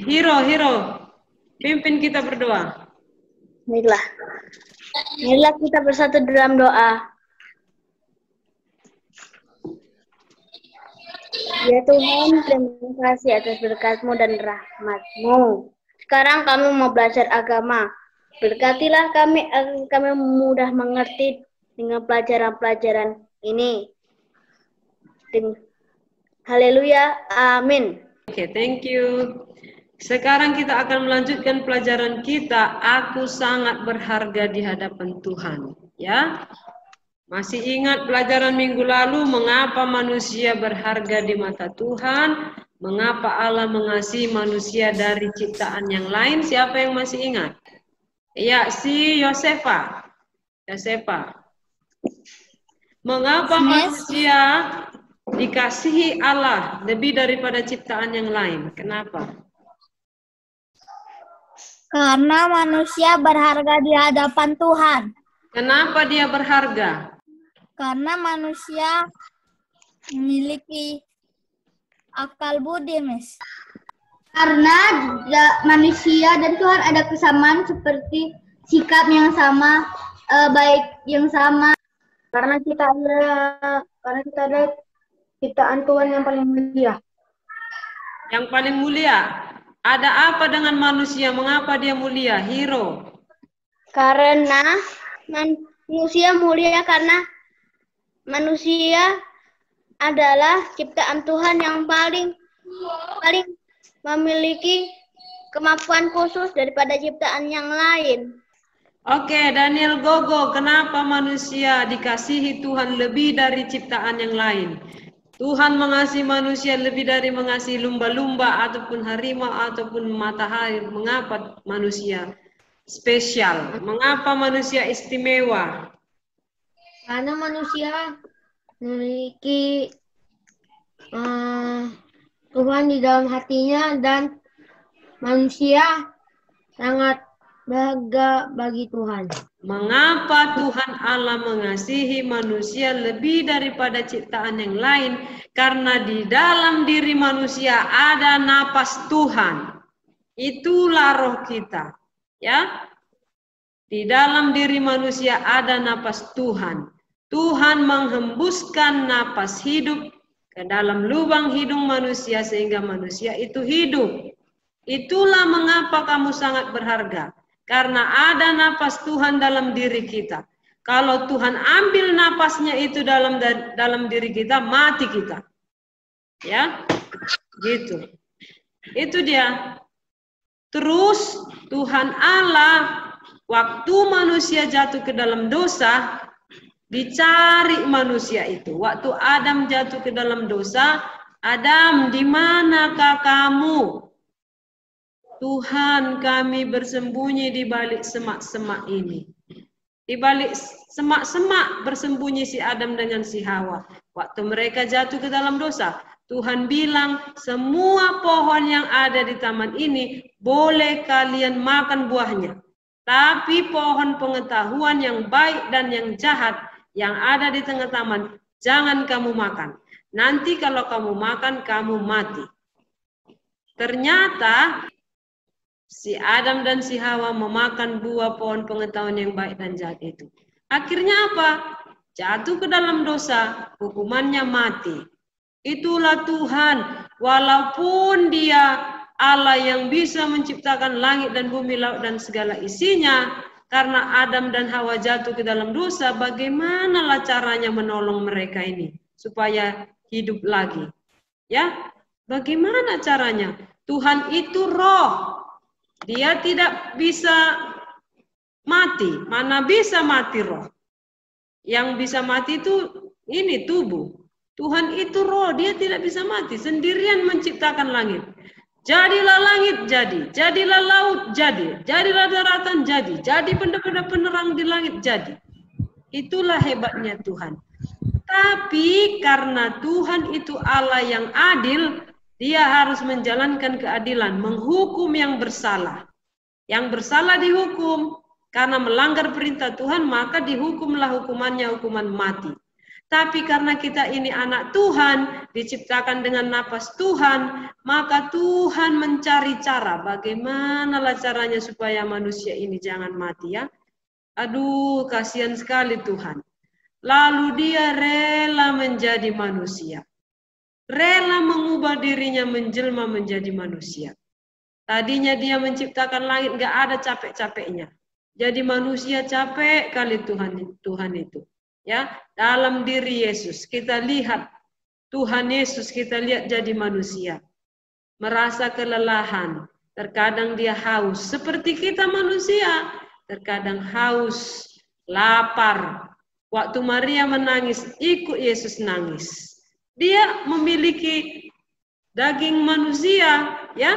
Hiro, pimpin kita berdoa. Baiklah. Marilah kita bersatu dalam doa. Ya Tuhan, terima kasih atas berkat-Mu dan rahmat-Mu. Sekarang kami mau belajar agama. Berkatilah kami agar kami mudah mengerti dengan pelajaran-pelajaran ini. Haleluya, amin. Oke, thank you. Sekarang kita akan melanjutkan pelajaran kita. Aku sangat berharga di hadapan Tuhan. Ya, masih ingat pelajaran minggu lalu mengapa manusia berharga di mata Tuhan? Mengapa Allah mengasihi manusia dari ciptaan yang lain? Siapa yang masih ingat? Ya, si Yosefa. Mengapa manusia dikasihi Allah lebih daripada ciptaan yang lain? Kenapa? Karena manusia berharga di hadapan Tuhan. Kenapa dia berharga? Karena manusia memiliki akal budi, Miss. Karena manusia dan Tuhan ada kesamaan seperti sikap yang sama, baik yang sama. Karena kita ada ciptaan Tuhan yang paling mulia. Yang paling mulia. Ada apa dengan manusia? Mengapa dia mulia? Hiro. Karena manusia mulia karena manusia adalah ciptaan Tuhan yang paling memiliki kemampuan khusus daripada ciptaan yang lain. Oke, Daniel Gogo, kenapa manusia dikasihi Tuhan lebih dari ciptaan yang lain? Tuhan mengasihi manusia lebih dari mengasihi lumba-lumba ataupun harimau ataupun matahari. Mengapa manusia spesial? Mengapa manusia istimewa? Karena manusia memiliki Tuhan di dalam hatinya dan manusia sangat berharga bagi Tuhan. Mengapa Tuhan Allah mengasihi manusia lebih daripada ciptaan yang lain? Karena di dalam diri manusia ada napas Tuhan. Itulah roh kita. Ya. Di dalam diri manusia ada napas Tuhan. Tuhan menghembuskan napas hidup ke dalam lubang hidung manusia sehingga manusia itu hidup. Itulah mengapa kamu sangat berharga. Karena ada napas Tuhan dalam diri kita. Kalau Tuhan ambil napasnya itu dalam diri kita, mati kita. Ya, gitu. Itu dia. Terus Tuhan Allah, waktu manusia jatuh ke dalam dosa, dicari manusia itu. Waktu Adam jatuh ke dalam dosa, Adam, di manakah kamu? Tuhan, kami bersembunyi di balik semak-semak ini. Di balik semak-semak bersembunyi si Adam dengan si Hawa. Waktu mereka jatuh ke dalam dosa, Tuhan bilang, semua pohon yang ada di taman ini boleh kalian makan buahnya. Tapi pohon pengetahuan yang baik dan yang jahat yang ada di tengah taman, jangan kamu makan. Nanti kalau kamu makan, kamu mati. Ternyata si Adam dan si Hawa memakan buah pohon pengetahuan yang baik dan jahat itu. Akhirnya apa? Jatuh ke dalam dosa, hukumannya mati. Itulah Tuhan, walaupun dia Allah yang bisa menciptakan langit dan bumi, laut dan segala isinya, karena Adam dan Hawa jatuh ke dalam dosa, bagaimanalah caranya menolong mereka ini supaya hidup lagi? Ya, bagaimana caranya? Tuhan itu roh. Dia tidak bisa mati. Mana bisa mati roh? Yang bisa mati itu ini tubuh. Tuhan itu roh, dia tidak bisa mati. Sendirian menciptakan langit. Jadilah langit jadi, jadilah laut jadi, jadilah daratan jadi, jadi benda-benda penerang di langit jadi. Itulah hebatnya Tuhan. Tapi karena Tuhan itu Allah yang adil, dia harus menjalankan keadilan, menghukum yang bersalah. Yang bersalah dihukum, karena melanggar perintah Tuhan, maka dihukumlah hukumannya hukuman mati. Tapi karena kita ini anak Tuhan, diciptakan dengan napas Tuhan, maka Tuhan mencari cara. Bagaimanalah caranya supaya manusia ini jangan mati ya? Aduh, kasihan sekali Tuhan. Lalu dia rela menjadi manusia. Rela mengubah dirinya menjelma menjadi manusia. Tadinya dia menciptakan langit, gak ada capek-capeknya. Jadi manusia capek kali Tuhan itu. Ya, dalam diri Yesus kita lihat Tuhan Yesus, kita lihat jadi manusia. Merasa kelelahan, terkadang dia haus seperti kita manusia, terkadang haus, lapar. Waktu Maria menangis, ikut Yesus nangis. Dia memiliki daging manusia, ya.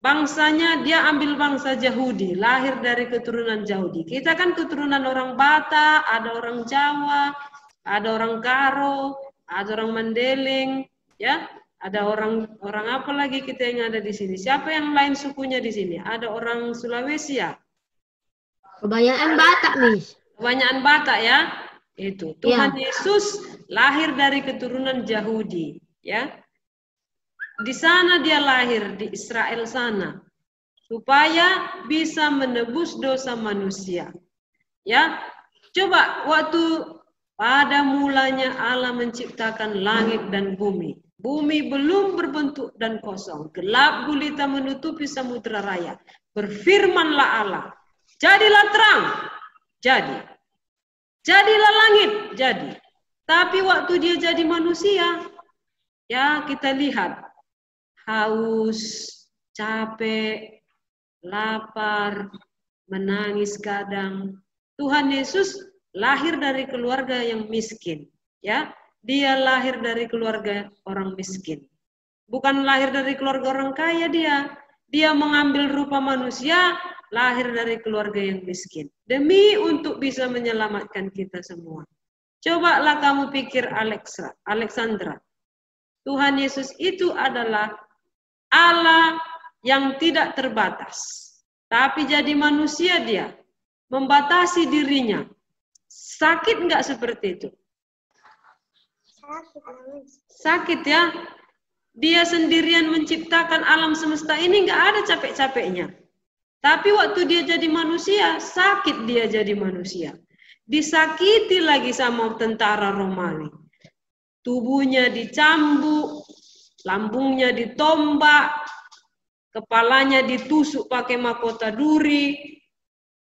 Bangsanya dia ambil bangsa Yahudi, lahir dari keturunan Yahudi. Kita kan keturunan orang Batak, ada orang Jawa, ada orang Karo, ada orang Mandeling, ya. Ada orang apa lagi kita yang ada di sini? Siapa yang lain sukunya di sini? Ada orang Sulawesi ya? Kebanyakan Batak, Miss. Kebanyakan Batak ya. Itu Tuhan Yesus lahir dari keturunan Yahudi, ya. Di sana dia lahir di Israel sana supaya bisa menebus dosa manusia. Ya. Coba waktu pada mulanya Allah menciptakan langit dan bumi. Bumi belum berbentuk dan kosong. Gelap gulita menutupi samudra raya. Berfirmanlah Allah, jadilah terang. Jadi. Jadilah langit, jadi. Tapi waktu dia jadi manusia, ya kita lihat, haus, capek, lapar, menangis kadang. Tuhan Yesus lahir dari keluarga yang miskin, ya. Dia lahir dari keluarga orang miskin. Bukan lahir dari keluarga orang kaya dia. Dia mengambil rupa manusia, lahir dari keluarga yang miskin. Demi untuk bisa menyelamatkan kita semua. Cobalah kamu pikir Alexandra. Tuhan Yesus itu adalah Allah yang tidak terbatas. Tapi jadi manusia dia. Membatasi dirinya. Sakit enggak seperti itu? Sakit ya. Dia sendirian menciptakan alam semesta ini enggak ada capek-capeknya. Tapi waktu dia jadi manusia, sakit dia jadi manusia. Disakiti lagi sama tentara Romawi. Tubuhnya dicambuk, lambungnya ditombak, kepalanya ditusuk pakai mahkota duri,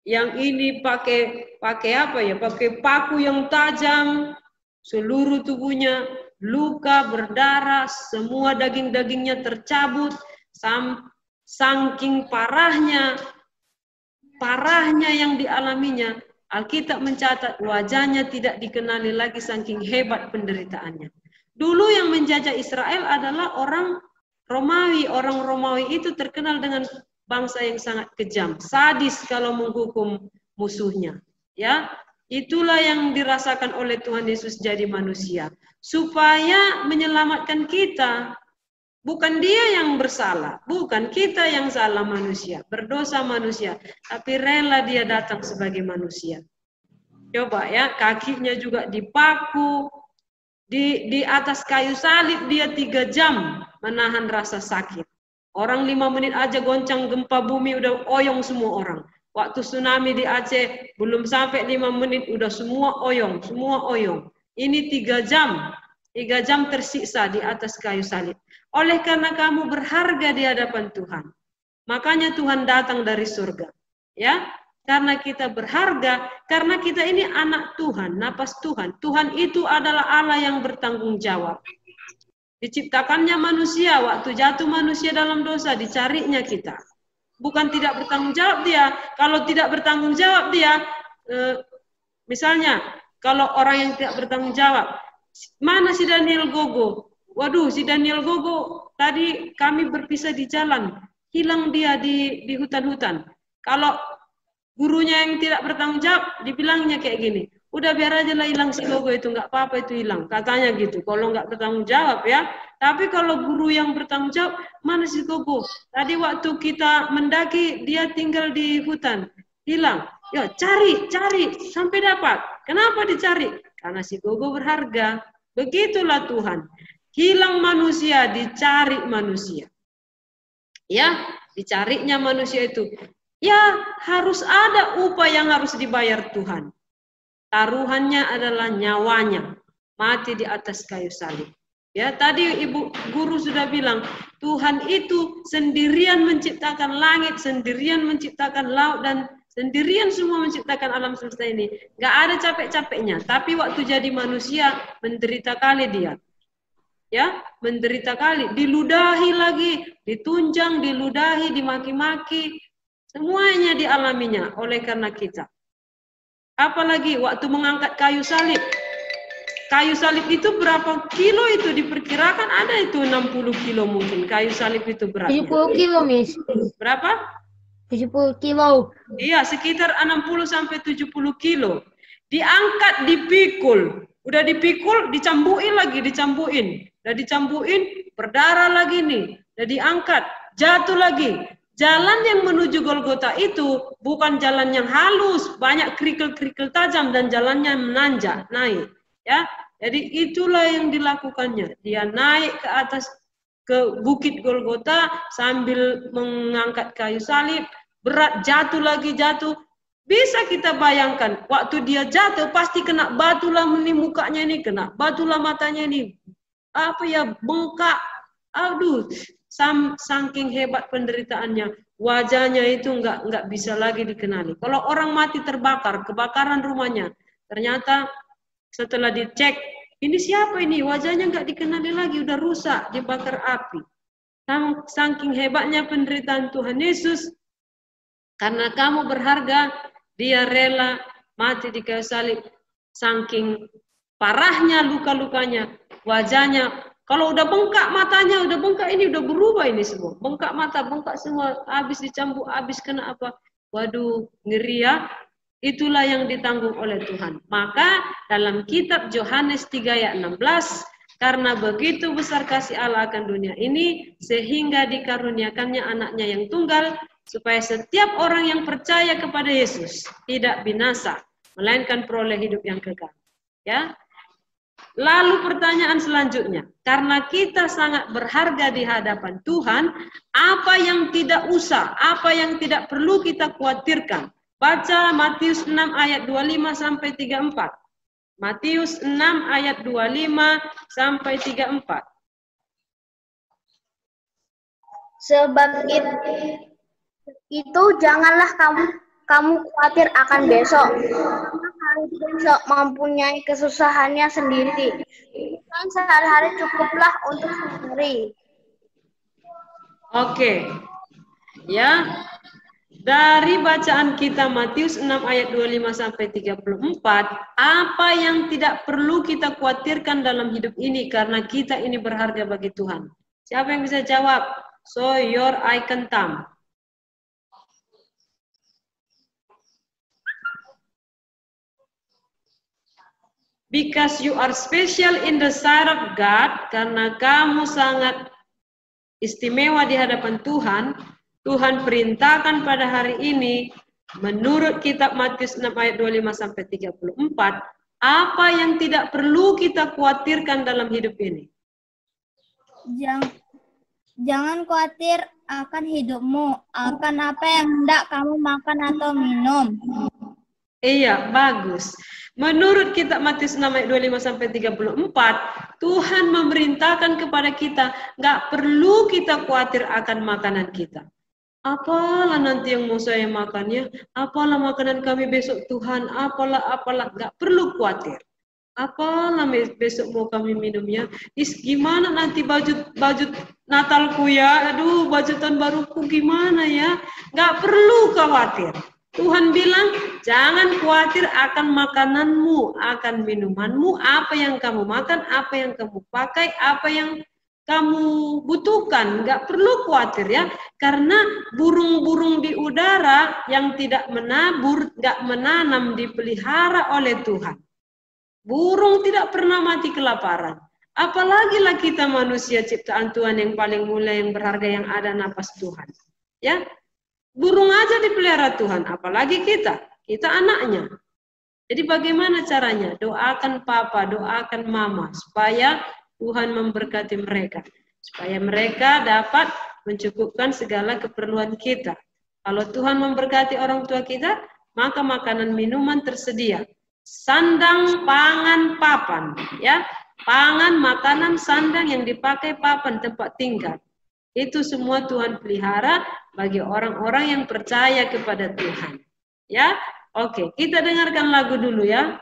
yang ini pakai apa ya? Pakai paku yang tajam, seluruh tubuhnya luka, berdarah, semua daging-dagingnya tercabut, saking parahnya yang dialaminya, Alkitab mencatat wajahnya tidak dikenali lagi saking hebat penderitaannya. Dulu yang menjajah Israel adalah orang Romawi. Orang Romawi itu terkenal dengan bangsa yang sangat kejam, sadis kalau menghukum musuhnya. Ya, itulah yang dirasakan oleh Tuhan Yesus jadi manusia, supaya menyelamatkan kita. Bukan dia yang bersalah, bukan kita yang salah manusia, berdosa manusia, tapi rela dia datang sebagai manusia. Coba ya, kakinya juga dipaku, di atas kayu salib dia 3 jam menahan rasa sakit. Orang 5 menit aja goncang gempa bumi udah oyong semua orang. Waktu tsunami di Aceh belum sampai 5 menit udah semua oyong, Ini 3 jam. 3 jam tersiksa di atas kayu salib. Oleh karena kamu berharga di hadapan Tuhan. Makanya Tuhan datang dari surga. Ya, karena kita berharga, karena kita ini anak Tuhan, napas Tuhan. Tuhan itu adalah Allah yang bertanggung jawab. Diciptakannya manusia, waktu jatuh manusia dalam dosa, dicarinya kita. Bukan tidak bertanggung jawab dia. Kalau tidak bertanggung jawab dia, misalnya, kalau orang yang tidak bertanggung jawab, mana si Daniel Gogo? Waduh, si Daniel Gogo tadi kami berpisah di jalan, hilang dia di hutan-hutan. Kalau gurunya yang tidak bertanggung jawab, dibilangnya kayak gini, udah biar aja lah hilang si Gogo itu, nggak apa-apa itu hilang, katanya gitu. Kalau nggak bertanggung jawab ya. Tapi kalau guru yang bertanggung jawab, mana si Gogo? Tadi waktu kita mendaki dia tinggal di hutan, hilang. Ya cari sampai dapat. Kenapa dicari? karena si Gogo berharga. Begitulah Tuhan. Hilang manusia, dicari manusia. Ya, dicarinya manusia itu. Ya, harus ada upah yang harus dibayar Tuhan. Taruhannya adalah nyawanya, mati di atas kayu salib. Ya, tadi Ibu Guru sudah bilang, Tuhan itu sendirian menciptakan langit, sendirian menciptakan laut, dan sendirian semua menciptakan alam semesta ini. Gak ada capek-capeknya. Tapi waktu jadi manusia, menderita kali dia. Ya, menderita kali. Diludahi lagi, ditunjang, diludahi, dimaki-maki. Semuanya dialaminya oleh karena kita. Apalagi waktu mengangkat kayu salib. Kayu salib itu berapa kilo itu? Diperkirakan ada itu 60 kilo mungkin. Kayu salib itu beratnya. 70 kilo, Miss. Berapa? 70 kilo. Iya, sekitar 60 sampai 70 kilo. Diangkat, dipikul. Udah dipikul, dicambuin lagi, dicambuin. Udah dicambuin, berdarah lagi nih. Udah diangkat, jatuh lagi. Jalan yang menuju Golgota itu bukan jalan yang halus, banyak kerikil-kerikil tajam dan jalannya menanjak, naik. Ya, jadi itulah yang dilakukannya. Dia naik ke atas ke bukit Golgota sambil mengangkat kayu salib, berat, jatuh lagi, jatuh. Bisa kita bayangkan, waktu dia jatuh pasti kena batulah ini mukanya ini, kena batulah matanya ini. Apa ya, bengkak. Aduh, saking hebat penderitaannya, wajahnya itu nggak bisa lagi dikenali. Kalau orang mati terbakar, kebakaran rumahnya, ternyata setelah dicek, ini siapa ini? Wajahnya nggak dikenali lagi, udah rusak, dibakar api. Saking hebatnya penderitaan Tuhan Yesus, karena kamu berharga, dia rela mati di kayu salib. Saking parahnya luka-lukanya, wajahnya, kalau udah bengkak matanya, udah bengkak ini, udah berubah ini semua. Bengkak mata, bengkak semua, habis dicambuk, habis kena apa. Waduh, ngeri ya. Itulah yang ditanggung oleh Tuhan. Maka dalam kitab Yohanes 3 ayat 16, karena begitu besar kasih Allah akan dunia ini, sehingga dikaruniakannya anaknya yang tunggal, supaya setiap orang yang percaya kepada Yesus tidak binasa, melainkan peroleh hidup yang kekal. Ya. Lalu pertanyaan selanjutnya, karena kita sangat berharga di hadapan Tuhan, apa yang tidak usah, apa yang tidak perlu kita khawatirkan? Baca Matius 6 ayat 25 sampai 34. Matius 6 ayat 25 sampai 34. Sebab itu janganlah kamu khawatir akan besok. Karena hari besok mempunyai kesusahannya sendiri. Dan sehari-hari cukuplah untuk sehari. Oke. Ya. Dari bacaan kita Matius 6 ayat 25 sampai 34, apa yang tidak perlu kita khawatirkan dalam hidup ini karena kita ini berharga bagi Tuhan? Siapa yang bisa jawab? So your icon thumb. Because you are special in the sight of God, karena kamu sangat istimewa di hadapan Tuhan, Tuhan perintahkan pada hari ini, menurut kitab Matius 6 ayat 25 sampai 34, apa yang tidak perlu kita khawatirkan dalam hidup ini? Jangan khawatir akan hidupmu, akan apa yang hendak kamu makan atau minum. Iya, bagus. Menurut kitab Matius 6 ayat 25 sampai 34, Tuhan memerintahkan kepada kita, nggak perlu kita khawatir akan makanan kita. Apalah nanti yang mau saya makan ya, apalah makanan kami besok Tuhan, apalah, nggak perlu khawatir. Apalah besok mau kami minum ya, gimana nanti baju Natalku ya, aduh baju tahun baruku gimana ya, nggak perlu khawatir. Tuhan bilang, jangan khawatir akan makananmu, akan minumanmu, apa yang kamu makan, apa yang kamu pakai, apa yang kamu butuhkan, nggak perlu khawatir ya, karena burung-burung di udara yang tidak menabur, nggak menanam, dipelihara oleh Tuhan. Burung tidak pernah mati kelaparan. Apalagi lah kita manusia ciptaan Tuhan yang paling mulia, yang berharga, yang ada napas Tuhan. Ya, burung aja dipelihara Tuhan, apalagi kita anaknya. Jadi bagaimana caranya? Doakan papa, doakan mama supaya Tuhan memberkati mereka. Supaya mereka dapat mencukupkan segala keperluan kita. Kalau Tuhan memberkati orang tua kita, maka makanan minuman tersedia. Sandang, pangan, papan, ya. Pangan, makanan, sandang yang dipakai papan tempat tinggal. Itu semua Tuhan pelihara bagi orang-orang yang percaya kepada Tuhan. Ya. Oke, kita dengarkan lagu dulu ya.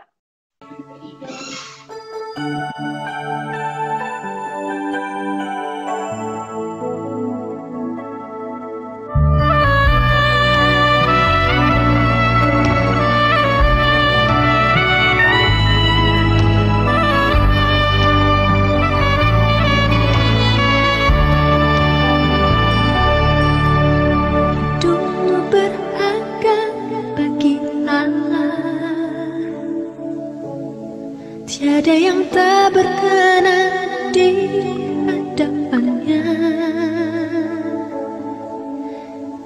Tiada yang tak berkenan di hadapannya.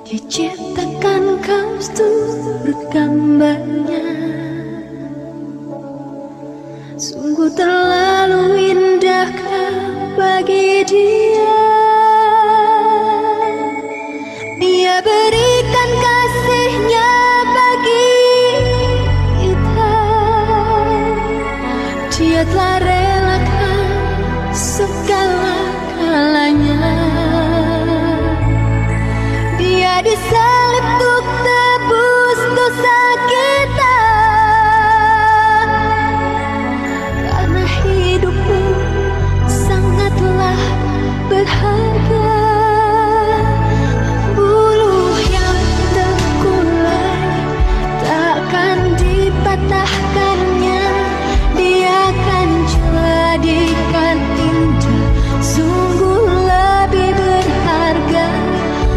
Dia ciptakan kau seturut gambarnya. Sungguh terlalu indah kau bagi dia. Dia berikan kasihnya bagi kita. Dia telah relakan segala-galanya. Dia disalib untuk tebus dosa kita. Karena hidupmu sangatlah berharga. Buluh yang terkulai takkan dipatahkannya. Dia akan jadikan indah, sungguh lebih berharga.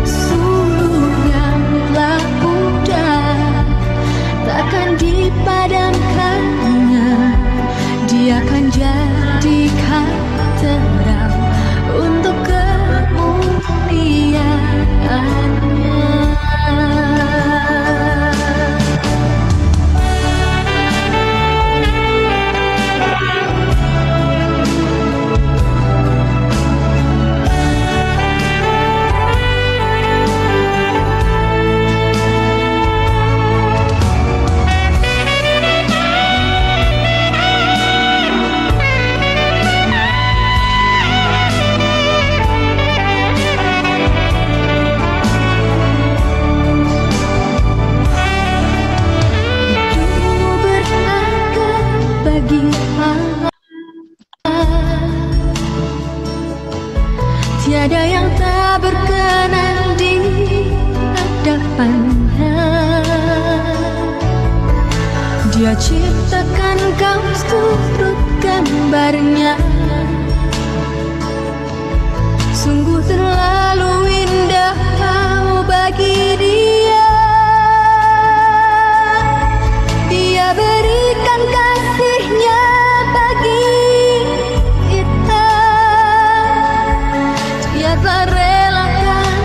Surgalah pudar, takkan dipadamkannya. Dia akan jadikan terang untuk kemuliaannya. Tiada yang tak berkenan di hadapannya. Dia ciptakan kau seturut gambarnya. Sungguh terlalu indah kau bagi dia. Dia berikan kasihnya bagi kita. Dia telah relakan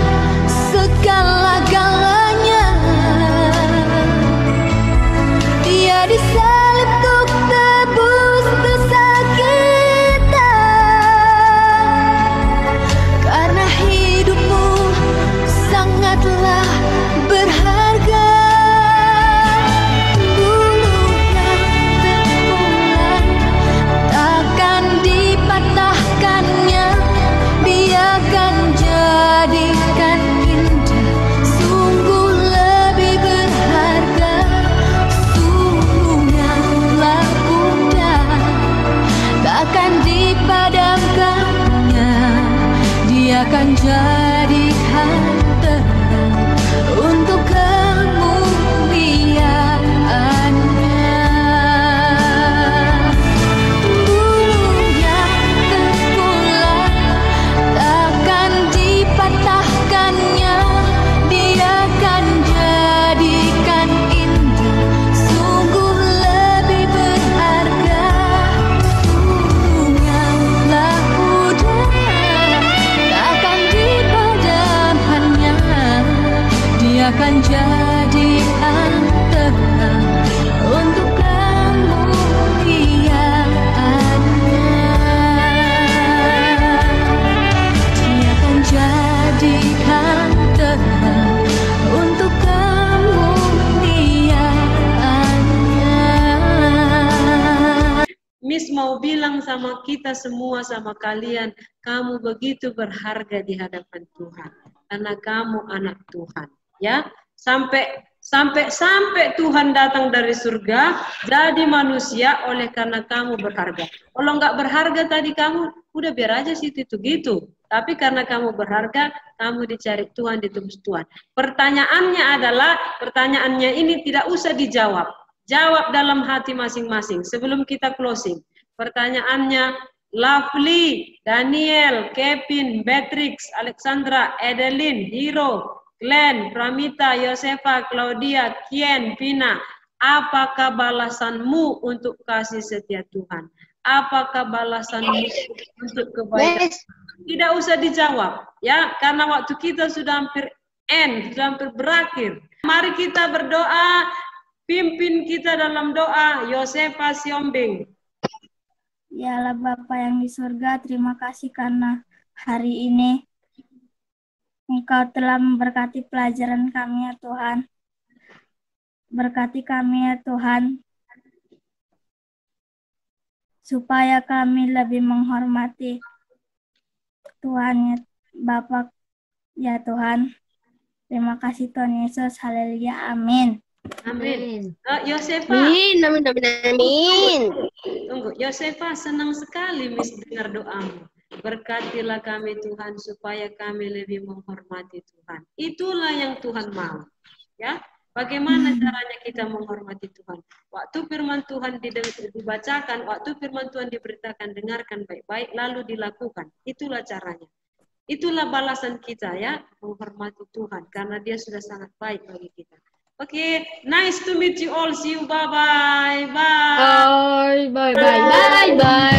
segala-galanya. Dia disalib untuk tebus dosa kita. Karena hidupmu sangatlah berharga. Buluh yang terkulai takkan dipatahkannya. Dia akan jadikan indah, sungguh lebih berharga. Surgalah pudar, takkan dipadamkannya. Dia akan jadikan terang untuk kemuliaannya. Buluh yang terkulai takkan dipatahkannya. Dia akan jadikan indah, sungguh lebih berharga. Surgalah pudar, takkan dipadamkannya. Dia akan jadikan terang untuk mau bilang sama kita semua, sama kalian, kamu begitu berharga di hadapan Tuhan. Karena kamu anak Tuhan. Ya, sampai Tuhan datang dari surga, jadi manusia oleh karena kamu berharga. Kalau nggak berharga tadi kamu, udah biar aja sih itu gitu. Tapi karena kamu berharga, kamu dicari Tuhan, ditebus Tuhan. Pertanyaannya ini tidak usah dijawab. Jawab dalam hati masing-masing sebelum kita closing. Pertanyaannya, Lovely, Daniel, Kevin, Beatrix, Alexandra, Edeline, Hiro, Glenn, Pramita, Yosefa, Claudia, Kien, Pina. Apakah balasanmu untuk kasih setia Tuhan? Apakah balasanmu untuk kebaikan? Tidak usah dijawab, ya, karena waktu kita sudah hampir sudah hampir berakhir. Mari kita berdoa, pimpin kita dalam doa, Yosefa Siombing. Ya Allah Bapa yang di surga, terima kasih karena hari ini Engkau telah memberkati pelajaran kami ya Tuhan. Berkati kami ya Tuhan, supaya kami lebih menghormati Tuhan ya Bapa ya Tuhan. Terima kasih Tuhan Yesus. Haleluya. Amin. Amin. Yosefa. Amin, amin, amin, amin. Tunggu, Yosefa, senang sekali Miss dengar doamu. Berkatilah kami Tuhan supaya kami lebih menghormati Tuhan. Itulah yang Tuhan mau. Ya, bagaimana caranya kita menghormati Tuhan? Waktu firman Tuhan dibacakan, waktu firman Tuhan diberitakan, dengarkan baik-baik, lalu dilakukan. Itulah caranya. Itulah balasan kita ya, menghormati Tuhan karena Dia sudah sangat baik bagi kita. Oke, nice to meet you all. See you. Bye-bye. Bye. Bye bye bye bye bye.